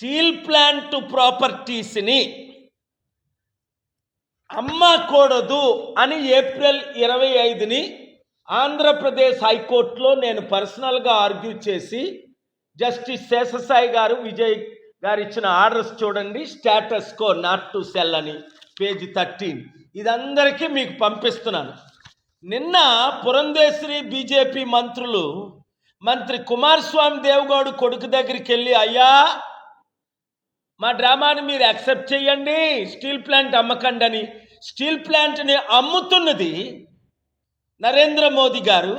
Steel plant ప్రాపర్టీస్ని అమ్మకూడదు అని April 25ని Andhra Pradesh హైకోర్టులో నేను పర్సనల్గా ఆర్గ్యూ చేసి జస్టిస్ శేషసాయి గారు, విజయ్ గారు ఇచ్చిన ఆర్డర్స్ చూడండి. Status quo not to cell అని పేజీ 13. ఇదందరికీ మీకు పంపిస్తున్నాను. నిన్న పురంధేశ్వరి బీజేపీ మంత్రి కుమారస్వామి దేవగౌడ కొడుకు దగ్గరికి వెళ్ళి, అయ్యా మా డ్రామాని మీరు యాక్సెప్ట్ చేయండి, స్టీల్ ప్లాంట్ అమ్మకండి అని. స్టీల్ ప్లాంట్ని అమ్ముతున్నది నరేంద్ర మోదీ గారు.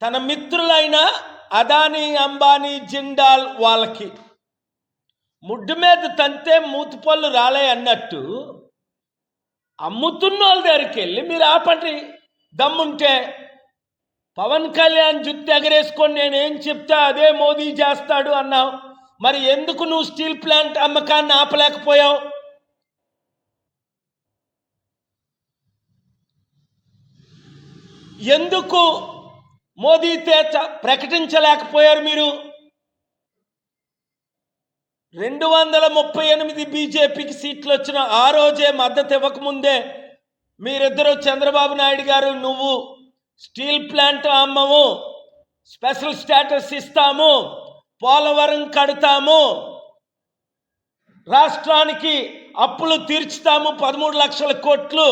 తన మిత్రులైన అదానీ, అంబానీ, జిండాల్ వాళ్ళకి ముడ్డు మీద తంతే మూతిపళ్ళు రాలే అన్నట్టు అమ్ముతున్న వాళ్ళ దగ్గరికి వెళ్ళి మీరు ఆపండి దమ్ముంటే. పవన్ కళ్యాణ్ జుట్టు ఎగరేసుకొని నేనేం చెప్తే అదే మోదీ చేస్తాడు అన్నావు. మరి ఎందుకు నువ్వు స్టీల్ ప్లాంట్ అమ్మకాన్ని ఆపలేకపోయావు? ఎందుకు మోదీ ప్రకటించలేకపోయారు మీరు? 238 బీజేపీకి సీట్లు వచ్చిన ఆ రోజే మద్దతు ఇవ్వకముందే మీరిద్దరూ చంద్రబాబు నాయుడు గారు, నువ్వు స్టీల్ ప్లాంట్ అమ్మము, స్పెషల్ స్టేటస్ ఇస్తాము, పోలవరం కడతాము, రాష్ట్రానికి అప్పులు తీర్చుతాము 13 లక్షల కోట్లు,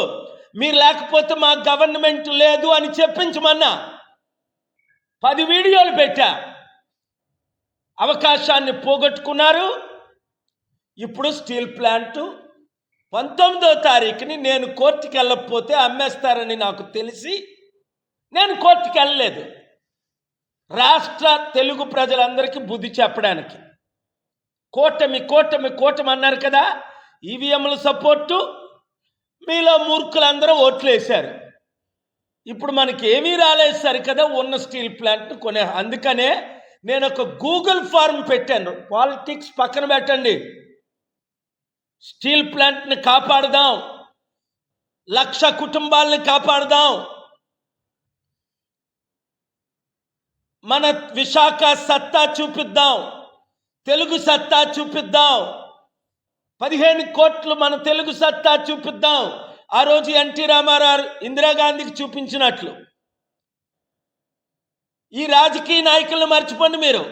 మీరు లేకపోతే మా గవర్నమెంట్ లేదు అని చెప్పించమన్నా 10 వీడియోలు పెట్టా. అవకాశాన్ని పోగొట్టుకున్నారు. ఇప్పుడు స్టీల్ ప్లాంట్ 19వ తారీఖుని నేను కోర్టుకి వెళ్ళకపోతే అమ్మేస్తారని నాకు తెలిసి నేను కోర్టుకి వెళ్ళలేదు. రాష్ట్ర తెలుగు ప్రజలందరికీ బుద్ధి చెప్పడానికి. కూటమి అన్నారు కదా, ఈవీఎంల సపోర్టు, మీలో మూర్ఖులందరూ ఓట్లు వేశారు. ఇప్పుడు మనకి ఏమీ రాలేదు సరికదా ఉన్న స్టీల్ ప్లాంట్ను కొనే. అందుకనే నేను ఒక గూగుల్ ఫార్మ్ పెట్టాను. పాలిటిక్స్ పక్కన పెట్టండి, స్టీల్ ప్లాంట్ని కాపాడదాం, 1,00,000 కుటుంబాలని కాపాడదాం, మన విశాఖ సత్తా చూపిద్దాం, తెలుగు సత్తా చూపిద్దాం, 15 కోట్లు మన తెలుగు సత్తా చూపిద్దాం. ఆ రోజు ఎన్టీ రామారావు ఇందిరాగాంధీకి చూపించినట్లు. ఈ రాజకీయ నాయకులను మర్చిపోండి మీరు.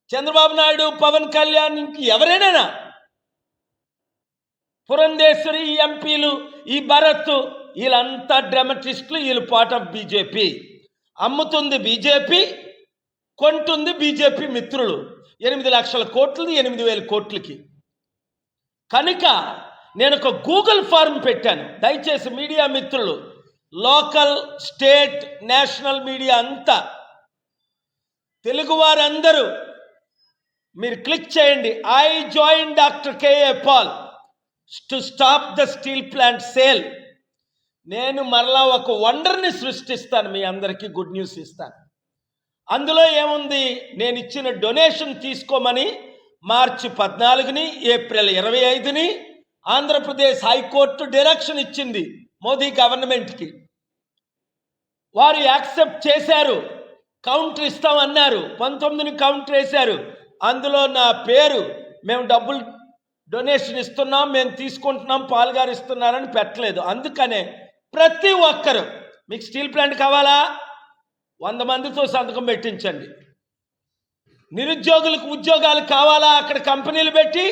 చంద్రబాబు నాయుడు, పవన్ కళ్యాణ్, ఎవరైనా, పురంధేశ్వరి, ఎంపీలు, ఈ భరత్, వీళ్ళంతా డ్రామటిస్టులు. వీళ్ళు పార్ట్ ఆఫ్ బీజేపీ. అమ్ముతుంది బీజేపీ, కొంటుంది బీజేపీ మిత్రులు. 8 లక్షల కోట్లు, 8,000 కోట్లకి. కనుక నేను ఒక గూగుల్ ఫార్మ్ పెట్టాను. దయచేసి మీడియా మిత్రులు, లోకల్, స్టేట్, నేషనల్ మీడియా అంతా, తెలుగు వారందరూ మీరు క్లిక్ చేయండి. I join doctor K A Paul to stop the steel plant sale. నేను మరలా ఒక వండర్ని సృష్టిస్తాను, మీ అందరికీ గుడ్ న్యూస్ ఇస్తాను. అందులో ఏముంది? నేను ఇచ్చిన డొనేషన్ తీసుకోమని మార్చి 14ని, ఏప్రిల్ 25ని ఆంధ్రప్రదేశ్ హైకోర్టు డైరెక్షన్ ఇచ్చింది మోదీ గవర్నమెంట్కి. వారు యాక్సెప్ట్ చేశారు, కౌంటర్ ఇస్తామన్నారు. 19ని కౌంటర్ వేశారు. అందులో నా పేరు, మేము డబ్బులు డొనేషన్ ఇస్తున్నాం, మేము తీసుకుంటున్నాం, పాల్గారు ఇస్తున్నారని పెట్టలేదు. అందుకనే ప్రతి ఒక్కరు, మీకు స్టీల్ ప్లాంట్ కావాలా 100 మందితో సంతకం పెట్టించండి. నిరుద్యోగులకు ఉద్యోగాలు కావాలా, అక్కడ కంపెనీలు పెట్టి.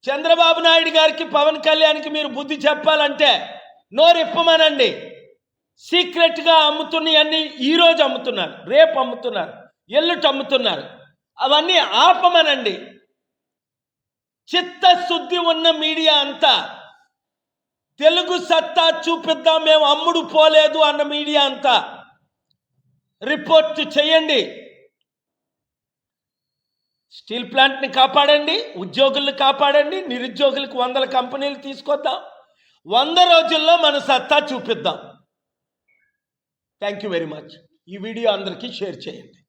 చంద్రబాబు నాయుడు గారికి, పవన్ కళ్యాణ్కి మీరు బుద్ధి చెప్పాలంటే నోరిప్పమనండి. సీక్రెట్గా అమ్ముతున్నవన్నీ ఈరోజు అమ్ముతున్నారు, రేపు అమ్ముతున్నారు, ఎల్లుటి అమ్ముతున్నారు. అవన్నీ ఆపమనండి. చిత్తశుద్ధి ఉన్న మీడియా అంతా, తెలుగు సత్తా చూపిద్దాం, మేము అమ్ముడు పోలేదు అన్న మీడియా అంతా రిపోర్ట్ చేయండి. స్టీల్ ప్లాంట్ని కాపాడండి, ఉద్యోగుల్ని కాపాడండి, నిరుద్యోగులకు 100 కంపెనీలు తీసుకొద్దాం, 100 రోజుల్లో మన సత్తా చూపిద్దాం. Thank you very much. ఈ వీడియో అందరికీ షేర్ చేయండి.